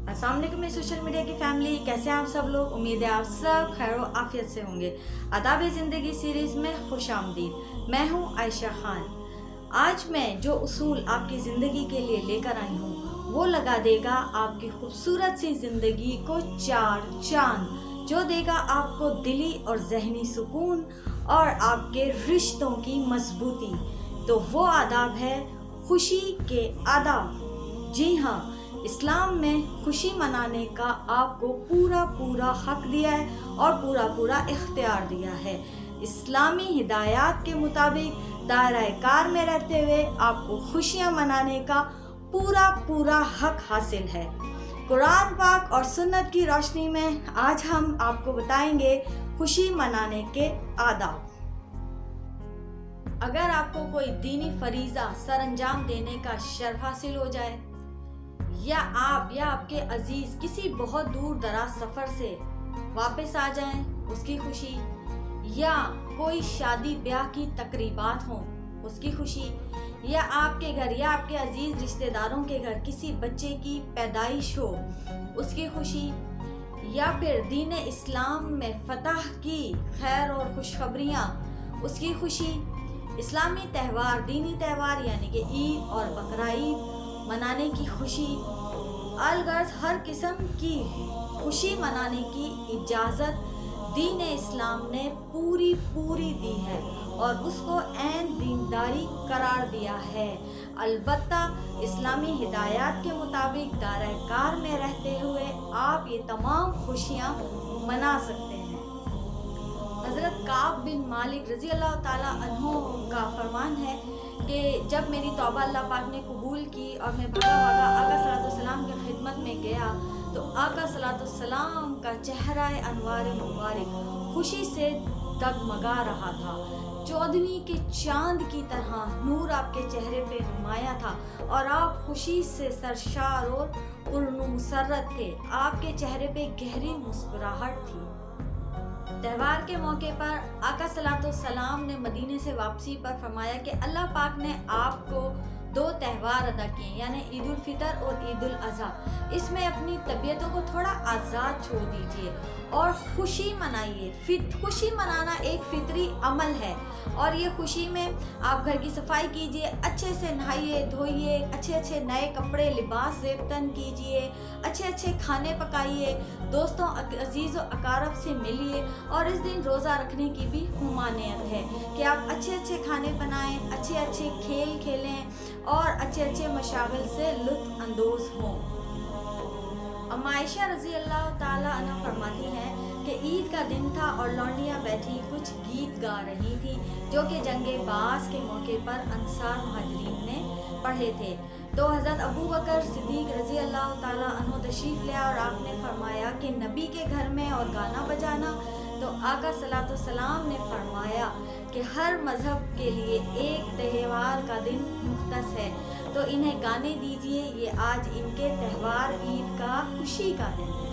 अस्सलाम वालेकुम मेरी सोशल मीडिया की फैमिली, कैसे हैं आप सब लोग। उम्मीद है आप सब खैर व आफियत से होंगे। आदाब ज़िंदगी सीरीज़ में खुश आमदीद। मैं हूं आयशा खान। आज मैं जो उसूल आपकी ज़िंदगी के लिए लेकर आई हूं वो लगा देगा आपकी खूबसूरत सी ज़िंदगी को चार चांद, जो देगा आपको दिली और जहनी सुकून और आपके रिश्तों की मजबूती। तो वो आदाब है खुशी के आदाब। जी हाँ, इस्लाम में खुशी मनाने का आपको पूरा हक दिया है और पूरा इख्तियार दिया है। इस्लामी हिदायत के मुताबिक दायरा कार में रहते हुए आपको खुशियाँ मनाने का पूरा हक हासिल है। कुरान पाक और सुन्नत की रोशनी में आज हम आपको बताएंगे खुशी मनाने के आदाब। अगर आपको कोई दीनी फरीज़ा सर अंजाम देने का शर्फ हासिल हो जाए, या आप या आपके अजीज किसी बहुत दूर दराज सफ़र से वापस आ जाएं, उसकी खुशी, या कोई शादी ब्याह की तकरीबात हों, उसकी खुशी, या आपके घर या आपके अजीज रिश्तेदारों के घर किसी बच्चे की पैदाइश हो, उसकी खुशी, या फिर दीन इस्लाम में फतह की खैर और खुशखबरियाँ, उसकी खुशी। इस्लामी त्यौहार, दीनी त्यौहार यानी कि ईद और बकरा ईद मनाने की खुशी, अलगर्ज हर किस्म की खुशी मनाने की इजाज़त दीन इस्लाम ने पूरी दी है और उसको ऐन दीनदारी करार दिया है। अलबत्ता इस्लामी हिदायत के मुताबिक दायरा कार में रहते हुए आप ये तमाम खुशियाँ मना सकते हैं। हज़रत काब बिन मालिक रज़ी अल्लाह ताला अन्हो का फरमान है कि जब मेरी तौबा अल्लाह पाक ने कबूल की और मैं भागा आका सल्लल्लाहु की खिदमत में गया, तो आका सल्लल्लाहु का चेहरा अनवार मुबारक खुशी से डगमगा रहा था। 14वीं के चांद की तरह नूर आपके चेहरे पे नुमाया था और आप खुशी से सरशार और पुरमुसर्रत थे। आपके चेहरे पे गहरी मुस्कुराहट थी। त्यौहार के मौके पर आका सल्लल्लाहु ने मदीने से वापसी पर फरमाया कि अल्लाह पाक ने आपको 2 त्यौहार अदा किए, यानी ईद उल फितर और ईद उल अज़हा। इसमें अपनी तबीयतों को थोड़ा आज़ाद छोड़ दीजिए और खुशी मनाइए। खुशी मनाना एक फितरी अमल है और ये खुशी में आप घर की सफाई कीजिए, अच्छे से नहाइए धोइए, अच्छे नए कपड़े लिबास ज़ेबतन कीजिए, अच्छे खाने पकाइए, दोस्तों अजीज़ व अकारब से मिलिए। और इस दिन रोज़ा रखने की भी ममानियत है कि आप अच्छे खाने बनाएं, अच्छे खेल खेलें और अच्छे मशागिल से लुत्फ़ अंदोज़ हों। अम्मा आयशा रज़ी अल्लाह ताला अन्हा फरमाती हैं कि ईद का दिन था और लौंडियाँ बैठी कुछ गीत गा रही थी जो कि जंगे बास के मौके पर अंसार मुहाजिरीन ने पढ़े थे। तो हज़रत अबू बकर सिद्दीक़ रज़ी अल्लाह ताला अन्हु तशरीफ़ ले और आपने फरमाया कि नबी के घर में और गाना बजाना। तो आका सल्लल्लाहु ने फरमाया कि हर मज़हब के लिए एक त्यौहार का दिन मुख्तस है, तो इन्हें गाने दीजिए, ये आज इनके त्यौहार ईद का खुशी का दिन है।